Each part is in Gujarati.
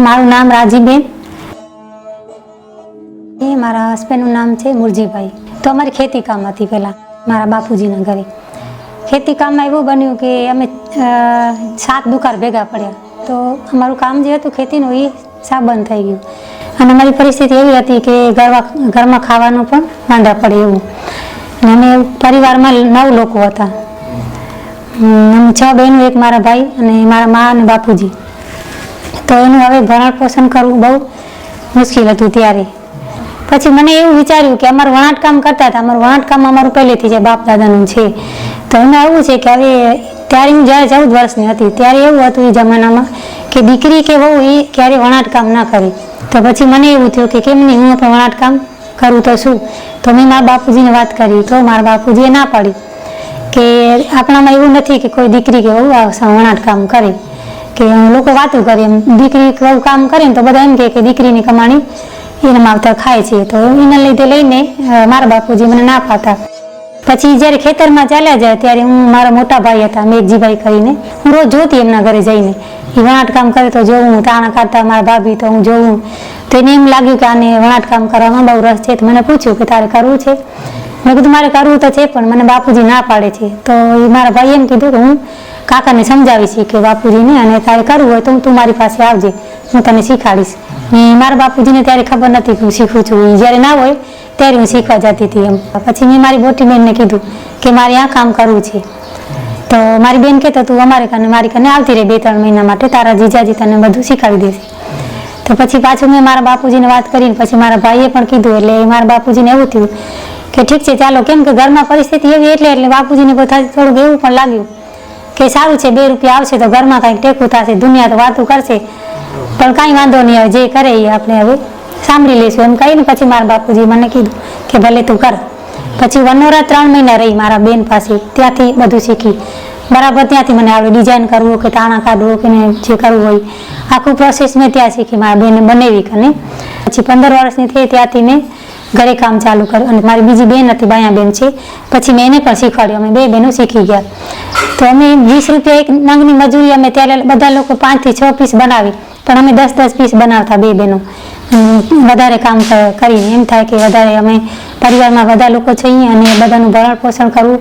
મારું નામ રાજીબેન, મારા હસબન્ડનું નામ છે મુરજીભાઈ। તો અમારી ખેતી કામ હતી પહેલાં મારા બાપુજીના ઘરે। ખેતી કામમાં એવું બન્યું કે અમે 7 દુકાળ ભેગા પડ્યા, તો અમારું કામ જે હતું ખેતીનું એ સાવ બંધ થઈ ગયું અને અમારી પરિસ્થિતિ એવી હતી કે ઘરમાં ખાવાનું પણ માંદા પડે એવું। અને અમે પરિવારમાં 9 લોકો હતા, અમે 6 બહેનો, એક મારા ભાઈ અને મારા મા અને બાપુજી। તો એનું હવે ભરણ પોષણ કરવું બહુ મુશ્કેલ હતું ત્યારે। પછી મને એવું વિચાર્યું કે અમારું વણાટકામ કરતા હતા, અમારું વણાટકામ અમારું પહેલેથી જે બાપ દાદાનું છે। તો એમાં એવું છે કે હવે ત્યારે હું જ્યારે 14 વર્ષની હતી ત્યારે એવું હતું એ જમાનામાં કે દીકરી કે વહુ એ ક્યારે વણાટકામ ના કરે। તો પછી મને એવું થયું કે કેમ નહીં, હું પણ વણાટકામ કરું તો શું। તો મેં મારા બાપુજીને વાત કરી, તો મારા બાપુજીએ ના પાડી કે આપણામાં એવું નથી કે કોઈ દીકરી કે વહુ વણાટકામ કરે, કે લોકો વાતો કરે એમ, દીકરી વહુ કામ કરે ને તો બધા એમ કે દીકરીની કમાણી એના માવતર ખાય છે। તો એના લીધે લઈને મારા બાપુજી મને ના પાડતા। પછી જ્યારે ખેતરમાં ચાલ્યા જાય ત્યારે હું, મારા મોટા ભાઈ હતા મેઘજીભાઈ કરીને, હું રોજ જોતી એમના ઘરે જઈને, એ વણાટકામ કરે તો જોવું, તાણા કાઢતા મારા ભાભી તો હું જોવું। તો એને એમ લાગ્યું કે આને વણાટકામ કરવામાં બહુ રસ છે। તો મને પૂછ્યું કે તારે કરવું છે? મેં કીધું મારે કરવું તો છે પણ મને બાપુજી ના પાડે છે। તો એ મારા ભાઈએ એમ કીધું કે હું કાકાને સમજાવીશ કે બાપુજીને, અને તારે કરવું હોય તો તું મારી પાસે આવજે, હું તને શીખવાડીશ। મારા બાપુજીને ત્યારે ખબર નથી કે હું શીખું છું, જ્યારે ના હોય ત્યારે હું શીખવા જતી હતી એમ। પછી મેં મારી મોટી બેનને કીધું કે મારે આ કામ કરવું છે। તો મારી બેન કહેતો તું અમારે કને, મારી કને આવતી રહે 2-3 મહિના માટે, તારા જીજાજી તને બધું શીખવાડી દેશે। તો પછી પાછું મેં મારા બાપુજીને વાત કરીને પછી મારા ભાઈએ પણ કીધું, એટલે મારા બાપુજીને એવું થયું કે ઠીક છે ચાલો, કેમ કે ઘરમાં પરિસ્થિતિ એવી એટલે બાપુજીને પોતાથી થોડુંક એવું પણ લાગ્યું કે સારું છે 2 રૂપિયા આવશે તો ઘરમાં કાંઈક ટેકું થશે, દુનિયા તો વાતું કરશે પણ કાંઈ વાંધો નહીં, હવે જે કરે એ આપણે હવે સાંભળી લઈશું એમ કહીને પછી મારા બાપુજી મને કીધું કે ભલે તું કર। પછી વનોરા 3 મહિના રહી મારા બેન પાસે, ત્યાંથી બધું શીખી બરાબર, ત્યાંથી મને આવડે ડિઝાઇન કરવું કે તાણા કાઢવું કે જે કરવું હોય આખું પ્રોસેસ મેં ત્યાં શીખી, મારા બેને બનાવી અને પછી 15 વર્ષની થઈ ત્યાંથી મેં ઘરે કામ ચાલુ કર્યું। અને મારી બીજી બેન હતી, બાયા બેન છે, પછી મેં એને પણ શીખવાડ્યું, અમે 2 બહેનો શીખી ગયા। તો અમે 20 રૂપિયા એક નંગની મજૂરી, અમે ત્યારે બધા લોકો 5 થી 6 પીસ બનાવી, પણ અમે 10-10 પીસ બનાવતા 2 બહેનો, વધારે કામ કરીને એમ થાય કે વધારે અમે પરિવારમાં બધા લોકો છીએ અને બધાનું ભરણ પોષણ કરવું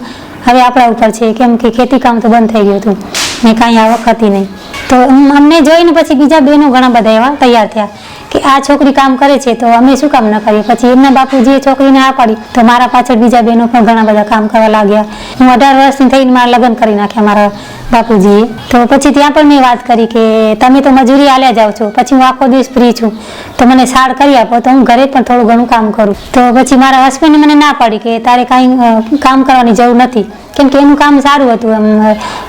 હવે આપણા ઉપર છે, કેમ કે ખેતી કામ તો બંધ થઈ ગયું હતું ને કાંઈ આવક હતી નહીં। તો અમને જોઈને પછી બીજા બહેનો ઘણા બધા એવા તૈયાર થયા કે આ છોકરી કામ કરે છે તો અમે શું કામ ન કરીએ। પછી એમના બાપુજીએ છોકરીને આ પાડી તો મારા પાછળ બીજા બહેનો પણ ઘણા બધા કામ કરવા લાગ્યા। હું 18 વર્ષની થઈને મારા લગ્ન કરી નાખ્યા મારા બાપુજીએ। તો પછી ત્યાં પણ મેં વાત કરી કે તમે તો મજૂરી આલ્યા જાઓ છો, પછી હું આખો દિવસ ફ્રી છું તો મને સાડ કરી આપો તો હું ઘરે પણ થોડું ઘણું કામ કરું। તો પછી મારા હસબન્ડે મને ના પાડી કે તારે કાંઈ કામ કરવાની જરૂર નથી, કેમ કે એનું કામ સારું હતું, એમ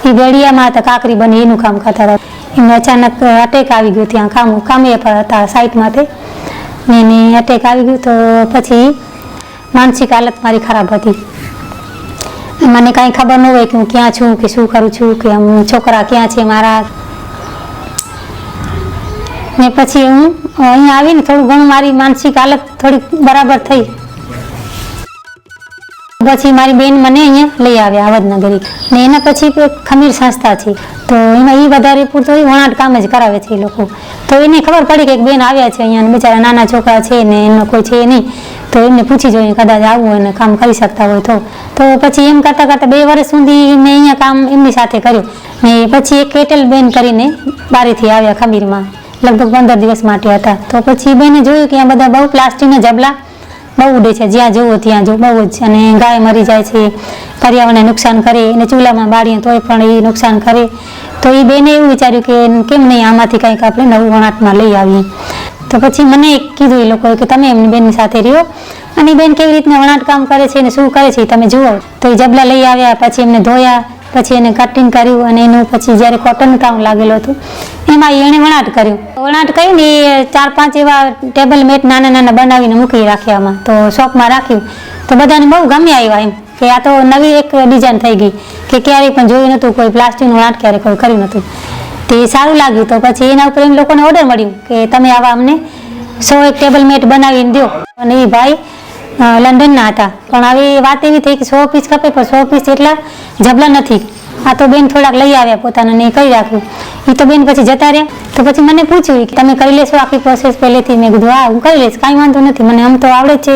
એ ગળિયામાં હતા, કાકરી બની એનું કામ કરતા હતા। એમને અચાનક અટેક આવી ગયું, ત્યાં કામે પર હતા સાઇટમાંથી, એને અટેક આવી ગયું। તો પછી માનસિક હાલત મારી ખરાબ હતી, મને કાંઈ ખબર ન હોય કે હું ક્યાં છું કે શું કરું છું કે છોકરા ક્યાં છે મારા। ને પછી હું અહીંયા આવીને થોડું ઘણું મારી માનસિક હાલત થોડી બરાબર થઈ। પછી મારી બેન મને અહીંયા લઈ આવ્યા આવદનગરી, ને એના પછી ખમીર સંસ્થા છે તો એમાં એ વધારે પૂરતો વણાટ કામ જ કરાવે છે એ લોકો। તો એને ખબર પડી કે એક બેન આવ્યા છે અહીંયા, બિચારા નાના છોકરા છે ને એનો કોઈ છે નહીં, તો એમને પૂછી જોઈએ કદાચ આવવું હોય ને કામ કરી શકતા હોય તો પછી એમ કરતાં 2 વર્ષ સુધી મેં અહીંયા કામ એમની સાથે કર્યું। ને પછી એક કેટલ બેન કરીને બારેથી આવ્યા ખમીરમાં, લગભગ 15 દિવસ માટે હતા। તો પછી બેને જોયું કે અહીંયા બધા બહુ પ્લાસ્ટિકના જબલા બહુ ઉડે છે, જ્યાં જુઓ ત્યાં જો બહુ જ, અને ગાય મરી જાય છે, પર્યાવરણને નુકસાન કરે, અને ચૂલામાં બાળીએ તોય પણ એ નુકસાન કરે। તો એ બેને એવું વિચાર્યું કે કેમ નહીં આમાંથી કંઈક આપણે નવું વણાટમાં લઈ આવીએ। તો પછી મને કીધું એ લોકોએ કે તમે એમની બેનની સાથે રહ્યો અને બેન કેવી રીતના વણાટ કામ કરે છે ને શું કરે છે તમે જુઓ। તો એ જબલા લઈ આવ્યા, પછી એમને ધોયા, પછી એને કટિંગ કર્યું અને એનું પછી જ્યારે કોટનનું કામ લાગેલું હતું એમાં એણે વણાટ કર્યું। વણાટ કર્યું ને એ 4-5 એવા ટેબલ મેટ નાના નાના બનાવીને મૂકી રાખ્યા આમાં, તો શોપમાં રાખ્યું તો બધાને બહુ ગમ્યા આવ્યા એમ કે આ તો નવી એક ડિઝાઇન થઈ ગઈ કે ક્યારેય પણ જોયું નહોતું, કોઈ પ્લાસ્ટિકનું વણાટ ક્યારેય કોઈ કર્યું નહોતું, તે સારું લાગ્યું। તો પછી એના ઉપર એમ લોકોને ઓર્ડર મળ્યું કે તમે આવા અમને 100 ટેબલ મેટ બનાવીને દો। અને એ ભાઈ લંડનના હતા, પણ હવે વાત એવી થઈ કે 100 પીસ ખપે પણ 100 પીસ એટલા જબલા નથી આ તો બેન થોડાક લઈ આવ્યા પોતાના ને કરી રાખ્યું. એ તો બેન પછી જતા રહ્યા. તો પછી મને પૂછ્યું કે તમે કરી લેશો આખી પ્રોસેસ પહેલેથી? મેં કીધું હા હું કરી લઈશ, કાંઈ વાંધો નથી, મને આમ તો આવડે જ છે.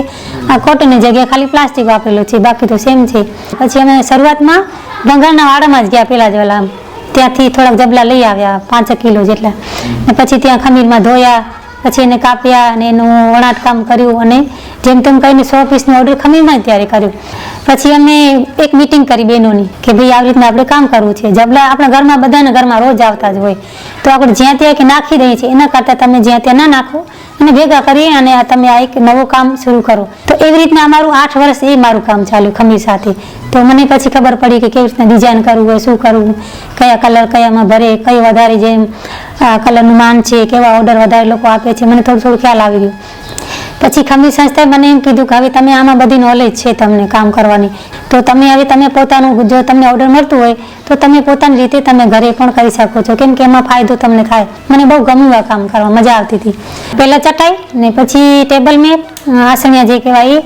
આ કોટનની જગ્યાએ ખાલી પ્લાસ્ટિક વાપરેલું છે, બાકી તો સેમ છે. પછી અમે શરૂઆતમાં ભંગારના વાડામાં જ ગયા, પેલા જ ઓલા ત્યાંથી થોડાક જબલા લઈ આવ્યા 5 કિલો જેટલા, ને પછી ત્યાં ખમીરમાં ધોયા, પછી એને કાપ્યા અને એનું વણાટકામ કર્યું અને જેમ તેમ કરીને 100 પીસનો ઓર્ડર ખમીરમાં જ ત્યારે કર્યું. પછી અમે એક મીટિંગ કરી બહેનોની કે ભાઈ આવી રીતના આપણે કામ કરવું છે. જબલા આપણા ઘરમાં બધાના ઘરમાં રોજ આવતા જ હોય, તો આપણે જ્યાં ત્યાં કે નાખી દઈએ છીએ એના કરતાં તમે જ્યાં ત્યાં ના નાખો અને ભેગા કરી અને તમે આ એક નવું કામ શરૂ કરો. તો એવી રીતના અમારું 8 વર્ષ એ મારું કામ ચાલ્યું ખમીર સાથે. તો મને પછી ખબર પડી કે કેવી રીતના ડિઝાઇન કરવું હોય, શું કરવું, કયા કલર કયામાં ભરે, કઈ વધારે જેમ કલરનું માન છે, કેવા ઓર્ડર વધારે લોકો આપે છે, મને થોડું ખ્યાલ આવી ગયું. પછી ખમીર સંસ્થાએ મને એમ કીધું કે હવે તમે આમાં બધી નોલેજ છે તમને કામ કરવાની, તો તમે પોતાનું જો તમને ઓર્ડર મળતું હોય તો તમે પોતાની રીતે તમે ઘરે પણ કરી શકો છો, કેમ કે એમાં ફાયદો તમને થાય. મને બહુ ગમ્યું આ કામ કરવા, મજા આવતી હતી. પહેલાં ચટાઈ ને પછી ટેબલ મેટ, આસણિયા જે કહેવાય એ,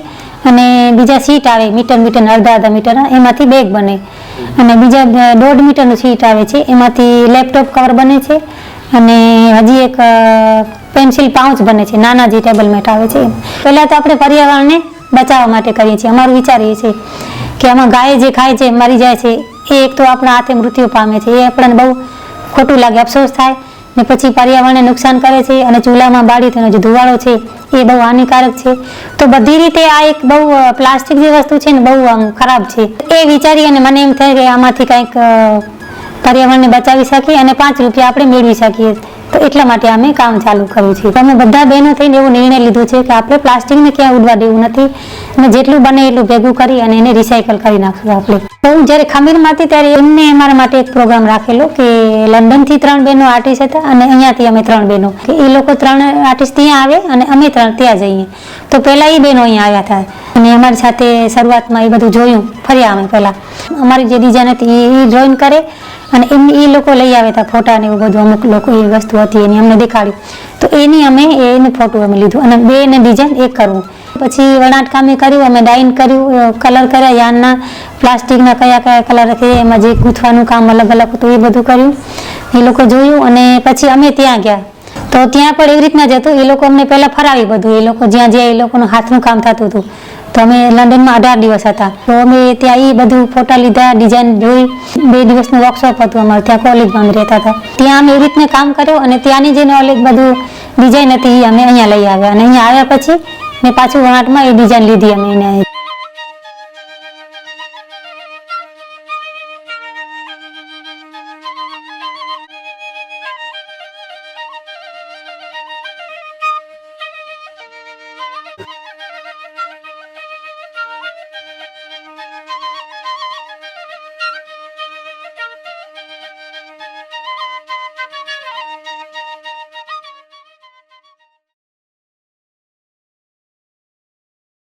અને બીજા સીટ આવે મીટર અડધા મીટર, એમાંથી બેગ બને. અને બીજા 1.5 મીટરનું સીટ આવે છે, એમાંથી લેપટોપ કવર બને છે. અને હજી એક પેન્સિલ પાઉચ બને છે, નાના જે ટેબલ મેટ આવે છે. પહેલાં તો આપણે પર્યાવરણને બચાવવા માટે કરીએ છીએ. અમારું વિચારીએ છીએ કે આમાં ગાય જે ખાય છે, મરી જાય છે, એ એક તો આપણા હાથે મૃત્યુ પામે છે, એ આપણને બહુ ખોટું લાગે, અફસોસ થાય. ને પછી પર્યાવરણને નુકસાન કરે છે અને ચૂલામાં બાળી તેનો જે ધુવાળો છે એ બહુ હાનિકારક છે. તો બધી રીતે આ એક બહુ પ્લાસ્ટિક જે વસ્તુ છે ને બહુ આમ ખરાબ છે. એ વિચારી અને મને એમ થાય કે આમાંથી કંઈક પર્યાવરણને બચાવી શકીએ અને 5 રૂપિયા આપણે મેળવી શકીએ. તો એટલા માટે અમે કામ ચાલુ કર્યું છે. અમે બધા બહેનો થઈને એવો નિર્ણય લીધો છે કે આપણે પ્લાસ્ટિકને ક્યાં ઉડવા દેવું નથી અને જેટલું બને એટલું ભેગું કરી અને એને રિસાયકલ કરી નાખશું આપણે. તો હું જ્યારે ખમીરમાં હતી ત્યારે એમને અમારા માટે એક પ્રોગ્રામ રાખેલો કે લંડનથી 3 બહેનો આર્ટિસ્ટ હતા અને અહીંયાથી અમે 3 બહેનો, કે એ લોકો 3 આર્ટિસ્ટ ત્યાં આવે અને અમે 3 ત્યાં જઈએ. તો પહેલાં એ બહેનો અહીંયા આવ્યા હતા અને અમારી સાથે શરૂઆતમાં એ બધું જોયું, ફર્યા અમે પહેલાં. અમારી જે ડિઝાઇન હતી એ ડ્રોઈંગ કરે અને એ લોકો લઈ આવ્યા હતા ફોટા ને એવું બધું. અમુક લોકો એ વસ્તુ હતી એની અમને દેખાડ્યું, તો એનું ફોટો અમે લીધું અને 2 ડિઝાઇન એક કરવું. પછી વણાટકામે કર્યું, અમે ડાઇન કર્યું, કલર કર્યા યાનના, પ્લાસ્ટિકના કયા કલર છે, એમાં જે ગૂંથવાનું કામ અલગ અલગ હતું એ બધું કર્યું. એ લોકો જોયું અને પછી અમે ત્યાં ગયા. તો ત્યાં પણ એવી રીતના જ હતું. એ લોકો અમને પહેલાં ફરાવી બધું, એ લોકો જ્યાં એ લોકોનું હાથનું કામ થતું હતું. તો અમે લંડનમાં 18 દિવસ હતા. તો અમે ત્યાં એ બધું ફોટા લીધા, ડિઝાઇન જોઈ. 2 દિવસનું વર્કશોપ હતું અમારે ત્યાં, કોલેજમાં અમે રહેતા હતા. ત્યાં અમે એવી રીતના કામ કર્યું અને ત્યાંની જે નોલેજ બધું ડિઝાઇન હતી એ અમે અહીંયા લઈ આવ્યા. અને અહીંયા આવ્યા પછી મેં પાછું વણાટમાં એ ડિઝાઇન લીધી અમે એને.